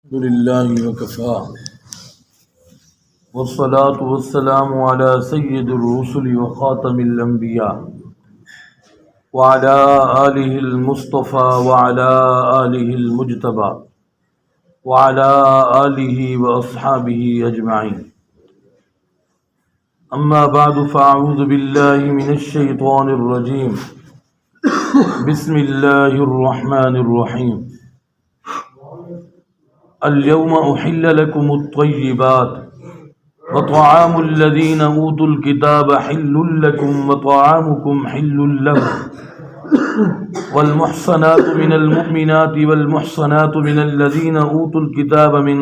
الحمد لله وكفى والصلاة والسلام على سيد الرسل وخاتم الأنبياء وعلى آله المصطفى وعلى آله المجتبى وعلى آله وأصحابه أجمعين. أما بعد فأعوذ بالله من الشيطان الرجيم. بسم الله الرحمن الرحيم. اليوم أحل لكم الطيبات وطعام الذين أوتوا الكتاب حل لكم وطعامكم حل لهم والمحصنات من المؤمنات والمحصنات من الذين أوتوا الكتاب من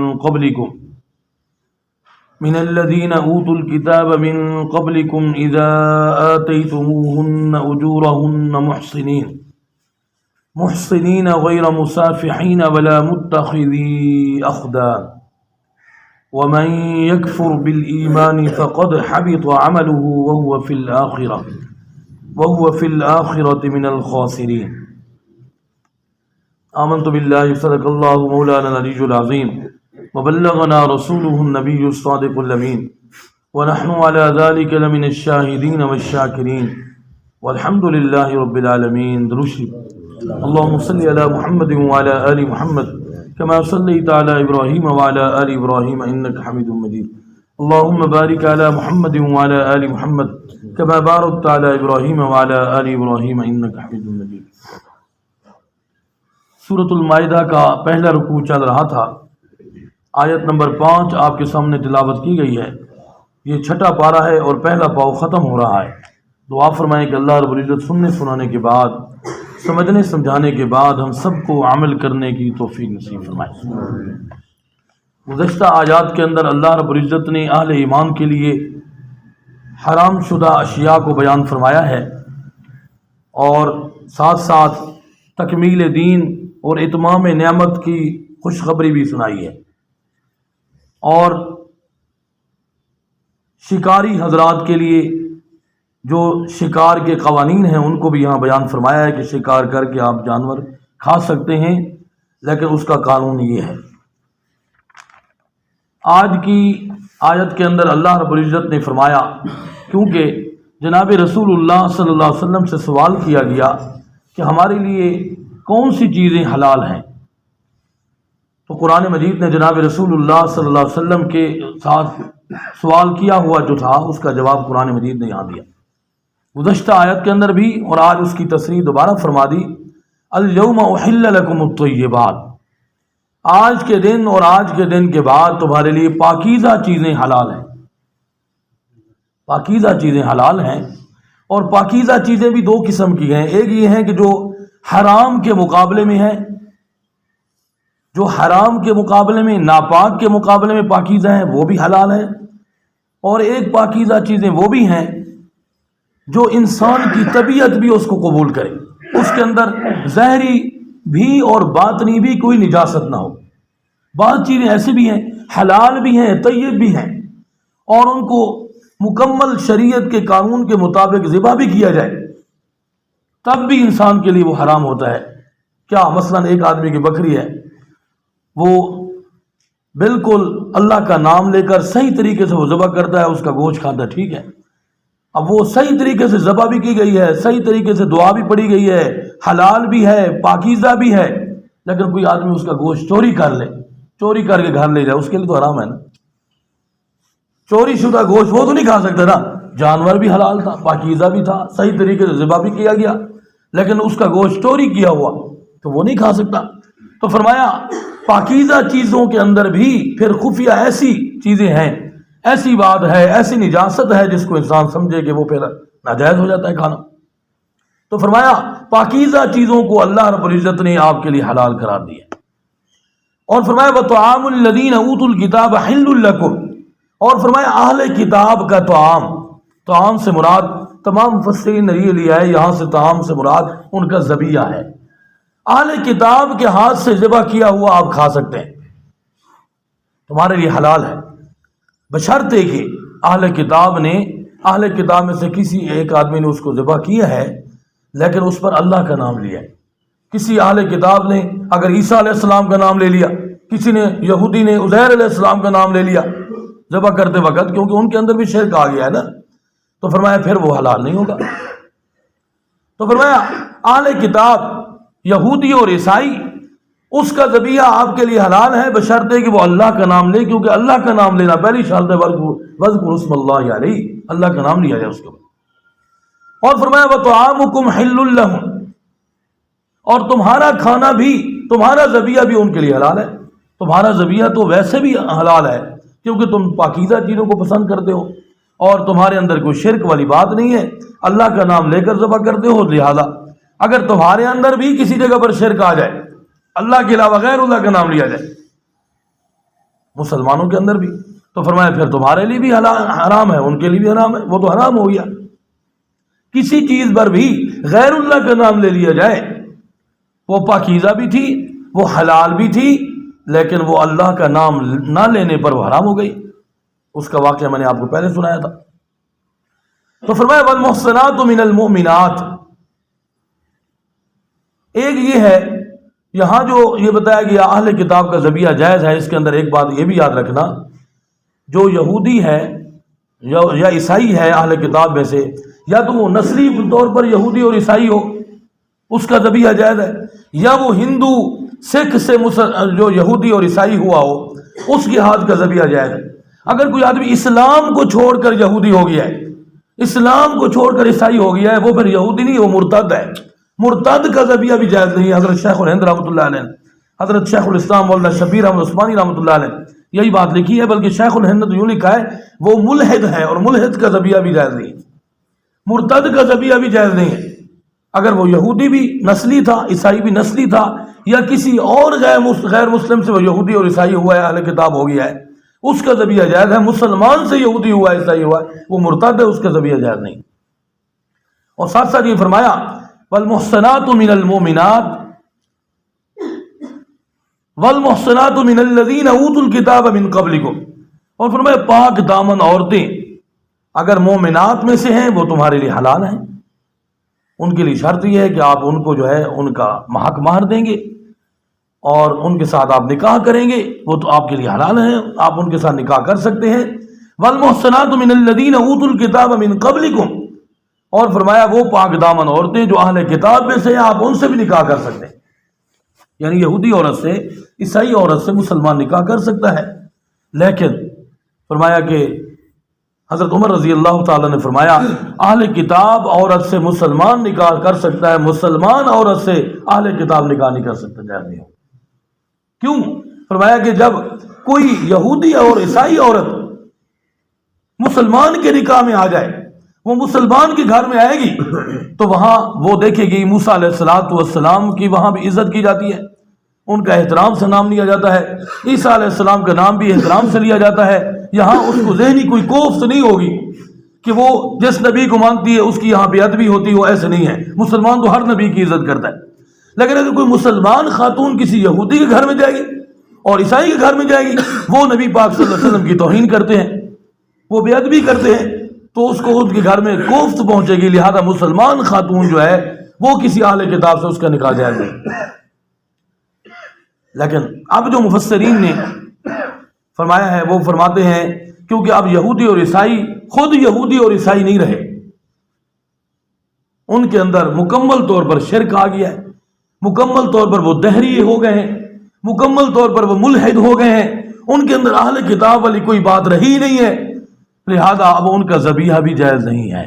قبلكم إذا آتيتموهن أجورهن محصنين غير مسافحين ولا متخذي أخدان ومن يكفر بالإيمان فقد حبط عمله وهو في الآخرة من الخاسرين. آمنت بالله صدق الله مولانا العلي العظيم وبلغنا رسوله النبي الصادق الأمين ونحن على ذلك لمن الشاهدين والشاكرين والحمد لله رب العالمين. درشي اللهم صل على محمد وعلى آل محمد كما صليت على إبراهيم وعلى آل إبراهيم إنك حميد مجيد. اللهم بارك على محمد وعلى آل محمد كما باركت على إبراهيم وعلى آل إبراهيم إنك حميد مجيد. سورۃ المائدہ کا پہلا رکوع چل رہا تھا. آیت نمبر 5 آپ کے سامنے تلاوت کی گئی ہے. یہ چھٹا پارہ ہے اور پہلا پاؤ ختم ہو رہا ہے. دعا فرمائیں کہ اللہ رب العزت سننے سنانے کے بعد، سمجھنے سمجھانے کے بعد ہم سب کو عمل کرنے کی توفیق نصیب فرمائے. گزشتہ آیات کے اندر اللہ رب العزت نے اہل ایمان کے لیے حرام شدہ اشیاء کو بیان فرمایا ہے اور ساتھ ساتھ تکمیل دین اور اتمام نعمت کی خوشخبری بھی سنائی ہے. اور شکاری حضرات کے لیے جو شکار کے قوانین ہیں ان کو بھی یہاں بیان فرمایا ہے کہ شکار کر کے آپ جانور کھا سکتے ہیں، لیکن اس کا قانون یہ ہے. آج کی آیت کے اندر اللہ رب العزت نے فرمایا، کیونکہ جناب رسول اللہ صلی اللہ علیہ وسلم سے سوال کیا گیا کہ ہمارے لیے کون سی چیزیں حلال ہیں، تو قرآن مجید نے جناب رسول اللہ صلی اللہ علیہ وسلم کے ساتھ سوال کیا ہوا جو تھا اس کا جواب قرآن مجید نے یہاں دیا. گزشتہ آیت کے اندر بھی اور آج اس کی تصریح دوبارہ فرما دی. الیوم احل لکم الطیبات، آج کے دن اور آج کے دن کے بعد تمہارے لیے پاکیزہ چیزیں حلال ہیں. پاکیزہ چیزیں حلال ہیں، اور پاکیزہ چیزیں بھی دو قسم کی ہیں. ایک یہ ہے کہ جو حرام کے مقابلے میں ہے، جو حرام کے مقابلے میں، ناپاک کے مقابلے میں پاکیزہ ہیں، وہ بھی حلال ہیں. اور ایک پاکیزہ چیزیں وہ بھی ہیں جو انسان کی طبیعت بھی اس کو قبول کرے، اس کے اندر ظاہری بھی اور باطنی بھی کوئی نجاست نہ ہو. بعض چیزیں ایسی بھی ہیں، حلال بھی ہیں، طیب بھی ہیں، اور ان کو مکمل شریعت کے قانون کے مطابق ذبح بھی کیا جائے تب بھی انسان کے لیے وہ حرام ہوتا ہے. کیا مثلا ایک آدمی کی بکری ہے، وہ بالکل اللہ کا نام لے کر صحیح طریقے سے وہ ذبح کرتا ہے، اس کا گوشت کھاتا ہے، ٹھیک ہے. اب وہ صحیح طریقے سے ذبح بھی کی گئی ہے، صحیح طریقے سے دعا بھی پڑھی گئی ہے، حلال بھی ہے، پاکیزہ بھی ہے، لیکن کوئی آدمی اس کا گوشت چوری کر لے، چوری کر کے گھر لے جائے، اس کے لیے تو حرام ہے نا. چوری شدہ گوشت وہ تو نہیں کھا سکتا نا. جانور بھی حلال تھا، پاکیزہ بھی تھا، صحیح طریقے سے ذبح بھی کیا گیا، لیکن اس کا گوشت چوری کیا ہوا تو وہ نہیں کھا سکتا. تو فرمایا پاکیزہ چیزوں کے اندر بھی پھر خفیہ ایسی چیزیں ہیں، ایسی بات ہے، ایسی نجاست ہے جس کو انسان سمجھے کہ وہ پھر ناجائز ہو جاتا ہے کھانا. تو فرمایا پاکیزہ چیزوں کو اللہ رب العزت نے آپ کے لیے حلال قرار دیا. اور فرمایا وَطَعَامُ الَّذِينَ أُوتُوا الْكِتَابَ حِلٌّ لَكُمْ، اور فرمایا اہل کتاب کا طعام. طعام سے مراد تمام مفسرین نے یہ لیا ہے، یہاں سے طعام سے مراد ان کا ذبیحہ ہے. اہل کتاب کے ہاتھ سے ذبح کیا ہوا آپ کھا سکتے ہیں، تمہارے لیے حلال ہے، بشرطے کہ اہل کتاب میں سے کسی ایک آدمی نے اس کو ذبح کیا ہے لیکن اس پر اللہ کا نام لیا ہے. کسی اہل کتاب نے اگر عیسیٰ علیہ السلام کا نام لے لیا، کسی نے یہودی نے عزیر علیہ السلام کا نام لے لیا ذبح کرتے وقت، کیونکہ ان کے اندر بھی شرک آ گیا ہے نا، تو فرمایا پھر وہ حلال نہیں ہوگا۔ تو فرمایا اہل کتاب یہودی اور عیسائی اس کا ذبیحہ آپ کے لیے حلال ہے بشرطے کہ وہ اللہ کا نام لے، کیونکہ اللہ کا نام لینا پہلی شرط ہے، وَاذْكُرُوا اسْمَ اللَّهِ عَلَيْهِ، اللہ کا نام لیا جائے اس کے بعد۔ اور فرمایا وَطَعَامُكُمْ حِلٌّ لَّهُمْ، اور تمہارا کھانا بھی، تمہارا ذبیحہ بھی ان کے لیے حلال ہے۔ تمہارا ذبیحہ تو ویسے بھی حلال ہے کیونکہ تم پاکیزہ چیزوں کو پسند کرتے ہو اور تمہارے اندر کوئی شرک والی بات نہیں ہے، اللہ کا نام لے کر ذبح کرتے ہو، لہذا اگر تمہارے اندر بھی کسی جگہ پر شرک آ جائے، اللہ کے علاوہ غیر اللہ کا نام لیا جائے مسلمانوں کے اندر بھی، تو فرمایا پھر تمہارے لیے بھی حرام ہے، ان کے لیے بھی حرام ہے، وہ تو حرام ہو گیا۔ کسی چیز پر بھی غیر اللہ کا نام لے لیا جائے، وہ پاکیزہ بھی تھی، وہ حلال بھی تھی، لیکن وہ اللہ کا نام نہ لینے پر وہ حرام ہو گئی۔ اس کا واقعہ میں نے آپ کو پہلے سنایا تھا۔ تو فرمایا والمحصنات من المؤمنات، ایک یہ ہے یہاں جو یہ بتایا گیا اہل کتاب کا ذبیحہ جائز ہے، اس کے اندر ایک بات یہ بھی یاد رکھنا، جو یہودی ہے یا عیسائی ہے اہل کتاب میں سے، یا تو وہ نسلی طور پر یہودی اور عیسائی ہو، اس کا ذبیحہ جائز ہے، یا وہ ہندو سکھ سے جو یہودی اور عیسائی ہوا ہو اس کے ہاتھ کا ذبیحہ جائز ہے۔ اگر کوئی آدمی اسلام کو چھوڑ کر یہودی ہو گیا ہے، اسلام کو چھوڑ کر عیسائی ہو گیا ہے، وہ پھر یہودی نہیں، وہ مرتد ہے، مرتد کا ذبیحہ بھی جائز نہیں ہے۔ حضرت شیخ الہند رحمۃ اللہ علیہ، حضرت شیخ الاسلام مولانا شبیر احمد عثمانی رحمۃ اللہ علیہ یہی بات لکھی ہے، بلکہ شیخ الہند تو یوں لکھا ہے وہ ملحد ہے اور ملحد کا ذبیحہ بھی جائز نہیں ہے، مرتد کا ذبیحہ بھی جائز نہیں ہے۔ اگر وہ یہودی بھی نسلی تھا، عیسائی بھی نسلی تھا، یا کسی اور غیر مسلم سے وہ یہودی اور عیسائی ہوا ہے، اہل کتاب ہو گیا ہے، اس کا ذبیحہ جائز ہے۔ مسلمان سے یہودی ہوا ہے، عیسائی ہوا ہے، وہ مرتد ہے، اس کا ذبیحہ جائز نہیں۔ اور ساتھ ساتھ یہ فرمایا والمحصنات من المؤمنات والمحصنات من الذین اوتوا الکتاب من قبلکم، اور فرمایا پاک دامن عورتیں اگر مومنات میں سے ہیں وہ تمہارے لیے حلال ہیں، ان کے لیے شرط یہ ہے کہ آپ ان کو جو ہے ان کا حق مہر دیں گے اور ان کے ساتھ آپ نکاح کریں گے، وہ تو آپ کے لیے حلال ہیں، آپ ان کے ساتھ نکاح کر سکتے ہیں۔ والمحصنات من الذین اوتوا الکتاب من قبلکم، اور فرمایا وہ پاک دامن عورتیں جو اہل کتاب میں سے ہیں، آپ ان سے بھی نکاح کر سکتے ہیں، یعنی یہودی عورت سے، عیسائی عورت سے مسلمان نکاح کر سکتا ہے۔ لیکن فرمایا کہ حضرت عمر رضی اللہ تعالیٰ نے فرمایا اہل کتاب عورت سے مسلمان نکاح کر سکتا ہے، مسلمان عورت سے اہل کتاب نکاح نہیں کر سکتا، جائز نہیں ہو۔ کیوں؟ فرمایا کہ جب کوئی یہودی اور عیسائی عورت مسلمان کے نکاح میں آ جائے، وہ مسلمان کے گھر میں آئے گی تو وہاں وہ دیکھے گی موسیٰ علیہ السلام کی وہاں بھی عزت کی جاتی ہے، ان کا احترام سے نام لیا جاتا ہے، عیسیٰ علیہ السلام کا نام بھی احترام سے لیا جاتا ہے۔ یہاں اس کو ذہنی کوئی کوفت نہیں ہوگی کہ وہ جس نبی کو مانتی ہے اس کی یہاں بے ادبی ہوتی ہو، ایسے نہیں ہے، مسلمان تو ہر نبی کی عزت کرتا ہے۔ لیکن اگر کوئی مسلمان خاتون کسی یہودی کے گھر میں جائے گی اور عیسائی کے گھر میں جائے گی، وہ نبی پاک صلی اللہ علیہ وسلم کی توہین کرتے ہیں، وہ بے ادبی کرتے ہیں، تو اس کو ان کے گھر میں کوفت پہنچے گی، لہذا مسلمان خاتون جو ہے وہ کسی اہل کتاب سے اس کا نکاح جائز نہیں۔ لیکن اب جو مفسرین نے فرمایا ہے وہ فرماتے ہیں کیونکہ اب یہودی اور عیسائی خود یہودی اور عیسائی نہیں رہے، ان کے اندر مکمل طور پر شرک آ گیا ہے، مکمل طور پر وہ دہری ہو گئے ہیں، مکمل طور پر وہ ملحد ہو گئے ہیں، ان کے اندر اہل کتاب والی کوئی بات رہی نہیں ہے، لہذا اب ان کا ذبیحہ بھی جائز نہیں ہے۔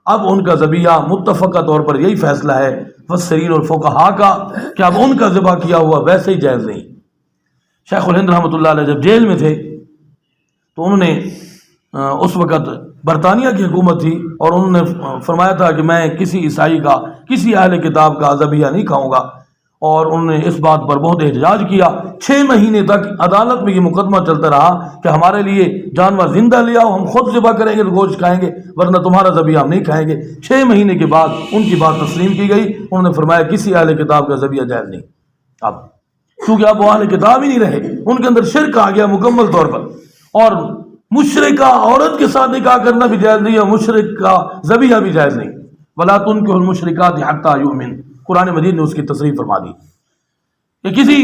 اب ان کا ذبیحہ متفقہ طور پر یہی فیصلہ ہے مفسرین اور فقہا کا کہ اب ان کا ذبح کیا ہوا ویسے ہی جائز نہیں۔ شیخ الہند رحمۃ اللہ علیہ جب جیل میں تھے تو انہوں نے اس وقت برطانیہ کی حکومت تھی اور انہوں نے فرمایا تھا کہ میں کسی عیسائی کا، کسی اہل کتاب کا ذبیحہ نہیں کھاؤں گا، اور انہوں نے اس بات پر بہت احتجاج کیا۔ 6 مہینے تک عدالت میں یہ مقدمہ چلتا رہا کہ ہمارے لیے جانور زندہ لے آؤ، ہم خود ذبح کریں گے تو گوشت کھائیں گے، ورنہ تمہارا ذبیحہ ہم نہیں کھائیں گے۔ 6 مہینے کے بعد ان کی بات تسلیم کی گئی، انہوں نے فرمایا کسی اہل کتاب کا ذبیحہ جائز نہیں۔ اب کیونکہ اب وہ اہل کتاب ہی نہیں رہے، ان کے اندر شرک آ گیا مکمل طور پر، اور مشرکہ عورت کے ساتھ نکاح کرنا بھی جائز نہیں ہے، مشرک کا ذبیحہ بھی جائز نہیں۔ وَلَا تُنكِحُوا الْمُشْرِكَاتِ حَتَّى يُؤْمِنْ، قرآن مجید نے اس کی تصریح فرما دی کہ کسی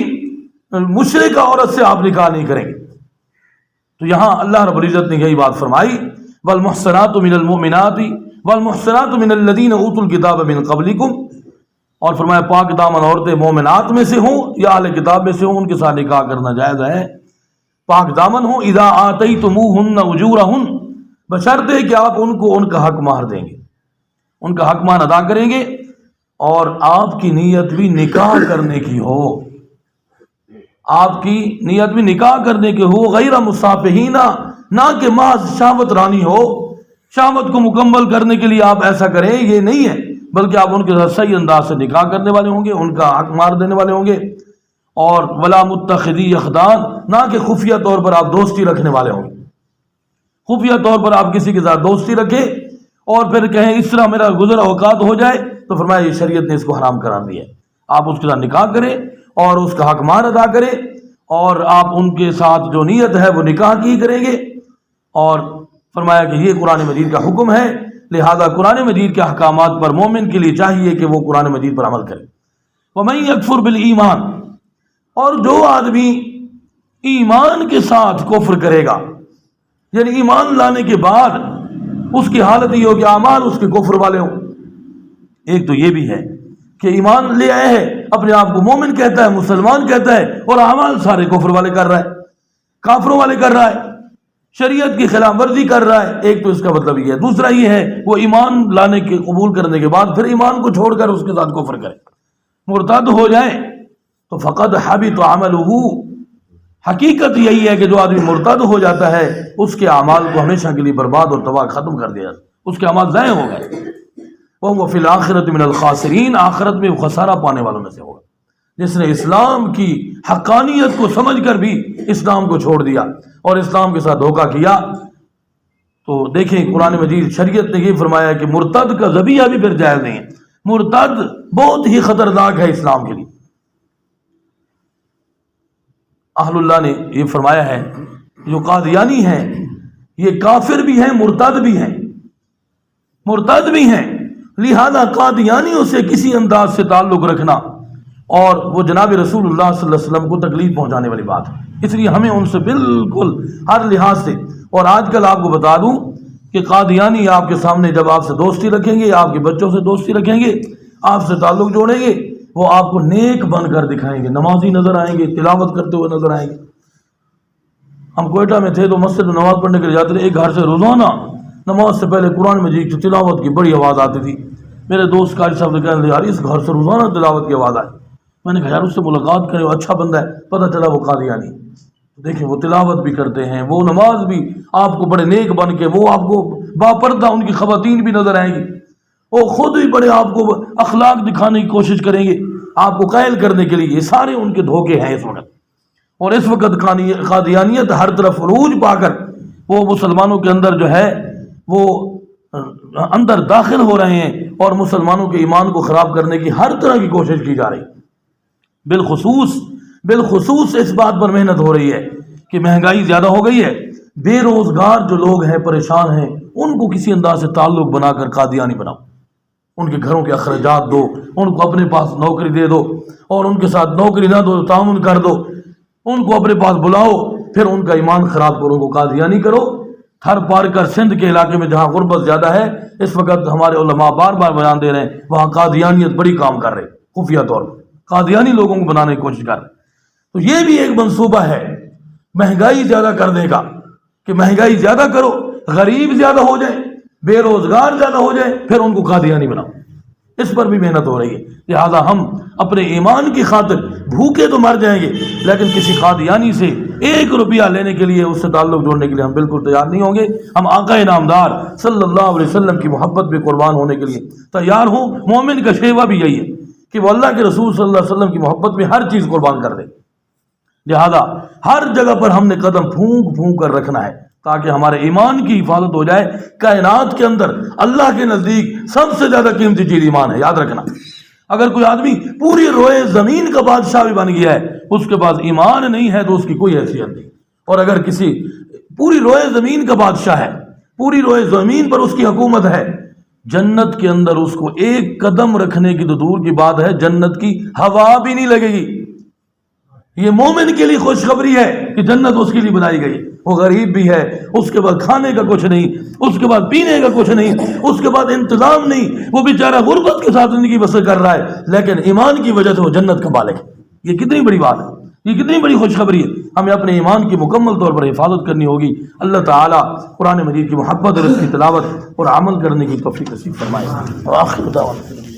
مشرک عورت سے آپ نکاح نہیں کریں گے۔ تو یہاں اللہ رب العزت نے یہی بات فرمائی، والمحصنات من المؤمنات والمحصنات من الذین اوتوا الکتاب من قبلکم، اور فرمایا پاک دامن عورتیں مومنات میں سے ہوں یا اہل کتاب میں سے ہوں، ان کے ساتھ نکاح کرنا جائز ہے، پاک دامن ہوں۔ اذا آتیتموہن اجورہن، بشرطے کہ آپ ان کو ان کا حق مہر دیں گے، ان کا حق مہر ادا کریں گے، اور آپ کی نیت بھی نکاح کرنے کی ہو، آپ کی نیت بھی نکاح کرنے کی ہو، غیر مصافحین، نہ کہ محض شہوت رانی ہو، شہوت کو مکمل کرنے کے لیے آپ ایسا کریں، یہ نہیں ہے، بلکہ آپ ان کے ساتھ صحیح انداز سے نکاح کرنے والے ہوں گے، ان کا حق مار دینے والے ہوں گے، اور ولا متخذی اخدان، نہ کہ خفیہ طور پر آپ دوستی رکھنے والے ہوں گے، خفیہ طور پر آپ کسی کے ساتھ دوستی رکھیں اور پھر کہیں اس طرح میرا گزر اوقات ہو جائے، تو فرمایا یہ شریعت نے اس کو حرام قرار دیا ہے۔ آپ اس کے ساتھ نکاح کریں اور اس کا حق مہر ادا کریں، اور آپ ان کے ساتھ جو نیت ہے وہ نکاح کی کریں گے، اور فرمایا کہ یہ قرآن مجید کا حکم ہے، لہذا قرآن مجید کے احکامات پر مومن کے لیے چاہیے کہ وہ قرآن مجید پر عمل کرے۔ وَمَن يَكْفُرْ بِالْإِيمَانِ، اور جو آدمی ایمان کے ساتھ کفر کرے گا، یعنی ایمان لانے کے بعد اس کی حالت یہ ہو کہ اعمال اس کے کفر والے ہوں۔ ایک تو یہ بھی ہے کہ ایمان لے آئے ہے، اپنے آپ کو مومن کہتا ہے، مسلمان کہتا ہے، اور اعمال سارے کفر والے کر رہا ہے، کافروں والے کر رہا ہے، شریعت کی خلاف ورزی کر رہا ہے۔ ایک تو اس کا مطلب یہ ہے۔ دوسرا یہ ہے وہ ایمان لانے کے قبول کرنے کے بعد پھر ایمان کو چھوڑ کر اس کے ساتھ کفر کرے، مرتد ہو جائے، تو فقد حبط عملہ، حقیقت یہی ہے کہ جو آدمی مرتد ہو جاتا ہے اس کے اعمال کو ہمیشہ کے لیے برباد اور تباہ ختم کر دیا، اس کے اعمال ضائع ہو گئے، وہ فی الآخرۃ من الخاسرین، آخرت میں وہ خسارہ پانے والوں میں سے ہوگا، جس نے اسلام کی حقانیت کو سمجھ کر بھی اسلام کو چھوڑ دیا اور اسلام کے ساتھ دھوکہ کیا۔ تو دیکھیں قرآن مجید شریعت نے یہ فرمایا کہ مرتد کا ذبیحہ بھی پھر جائز نہیں ہے، مرتد بہت ہی خطرناک ہے اسلام کے لیے۔ اہل اللہ نے یہ فرمایا ہے جو قادیانی ہیں یہ کافر بھی ہیں، مرتد بھی ہیں، مرتد بھی ہیں، لہذا قادیانیوں سے کسی انداز سے تعلق رکھنا اور وہ جناب رسول اللہ صلی اللہ علیہ وسلم کو تکلیف پہنچانے والی بات ہے، اس لیے ہمیں ان سے بالکل ہر لحاظ سے، اور آج کل آپ کو بتا دوں کہ قادیانی آپ کے سامنے جب آپ سے دوستی رکھیں گے، آپ کے بچوں سے دوستی رکھیں گے، آپ سے تعلق جوڑیں گے، وہ آپ کو نیک بن کر دکھائیں گے، نمازی نظر آئیں گے، تلاوت کرتے ہوئے نظر آئیں گے۔ ہم کوئٹہ میں تھے تو مسجد میں نماز پڑھنے کے لیے جاتے تھے، ایک گھر سے روزانہ نماز سے پہلے قرآن مجید کی تلاوت کی بڑی آواز آتی تھی۔ میرے دوست قاری صاحب نے کہا یار اس گھر سے روزانہ تلاوت کی آواز آئی، میں نے کہا یار اس سے ملاقات کرے، وہ اچھا بندہ ہے، پتہ چلا وہ قادیانی۔ دیکھیں وہ تلاوت بھی کرتے ہیں، وہ نماز بھی، آپ کو بڑے نیک بن کے، وہ آپ کو باپردہ ان کی خواتین بھی نظر آئیں گی، وہ خود بھی بڑے آپ کو اخلاق دکھانے کی کوشش کریں گے، آپ کو قائل کرنے کے لیے۔ یہ سارے ان کے دھوکے ہیں اس وقت، اور اس وقت قادیانیت ہر طرف عروج پا کر وہ مسلمانوں کے اندر جو ہے وہ اندر داخل ہو رہے ہیں، اور مسلمانوں کے ایمان کو خراب کرنے کی ہر طرح کی کوشش کی جا رہی ہے۔ بالخصوص اس بات پر محنت ہو رہی ہے کہ مہنگائی زیادہ ہو گئی ہے، بے روزگار جو لوگ ہیں، پریشان ہیں، ان کو کسی انداز سے تعلق بنا کر قادیانی بناؤ، ان کے گھروں کے اخراجات دو، ان کو اپنے پاس نوکری دے دو، اور ان کے ساتھ نوکری نہ دو تعاون کر دو، ان کو اپنے پاس بلاؤ، پھر ان کا ایمان خراب کرو، ان کو قادیانی کرو۔ تھر پار کر سندھ کے علاقے میں جہاں غربت زیادہ ہے، اس وقت ہمارے علماء بار بار بیان دے رہے ہیں، وہاں قادیانیت بڑی کام کر رہے، خفیہ طور پر قادیانی لوگوں کو بنانے کی کوشش کر رہے۔ تو یہ بھی ایک منصوبہ ہے مہنگائی زیادہ کرنے کا، کہ مہنگائی زیادہ کرو، غریب زیادہ ہو جائے، بے روزگار زیادہ ہو جائے، پھر ان کو قادیانی بناؤ۔ اس پر بھی محنت ہو رہی ہے، لہذا ہم اپنے ایمان کی خاطر بھوکے تو مر جائیں گے، لیکن کسی قادیانی سے 1 روپیہ لینے کے لیے، اس سے تعلق جوڑنے کے لیے ہم بالکل تیار نہیں ہوں گے۔ ہم آقا نامدار صلی اللہ علیہ وسلم کی محبت میں قربان ہونے کے لیے تیار ہوں۔ مومن کا شیوہ بھی یہی ہے کہ وہ اللہ کے رسول صلی اللہ علیہ وسلم کی محبت میں ہر چیز قربان کر دے، لہذا ہر جگہ پر ہم نے قدم پھونک پھونک کر رکھنا ہے تاکہ ہمارے ایمان کی حفاظت ہو جائے۔ کائنات کے اندر اللہ کے نزدیک سب سے زیادہ قیمتی چیز ایمان ہے، یاد رکھنا۔ اگر کوئی آدمی پوری روئے زمین کا بادشاہ بھی بن گیا ہے، اس کے پاس ایمان نہیں ہے تو اس کی کوئی حیثیت نہیں۔ اور اگر کسی پوری روئے زمین کا بادشاہ ہے، پوری روئے زمین پر اس کی حکومت ہے، جنت کے اندر اس کو 1 قدم رکھنے کی تو دور کی بات ہے، جنت کی ہوا بھی نہیں لگے گی۔ یہ مومن کے لیے خوشخبری ہے کہ جنت اس کے لیے بنائی گئی. وہ غریب بھی ہے, اس کے بعد کھانے کا کچھ نہیں, اس کے بعد پینے کا کچھ نہیں, اس کے بعد انتظام نہیں, وہ بیچارہ غربت کے ساتھ زندگی بسر کر رہا ہے, لیکن ایمان کی وجہ سے وہ جنت کا مالک ہے. یہ کتنی بڑی بات ہے, یہ کتنی بڑی خوشخبری ہے. ہمیں اپنے ایمان کی مکمل طور پر حفاظت کرنی ہوگی. اللہ تعالیٰ قرآن مجید کی محبت اور اس کی تلاوت اور عمل کرنے کی توفیق نصیب فرمائے. وآخر دعوانا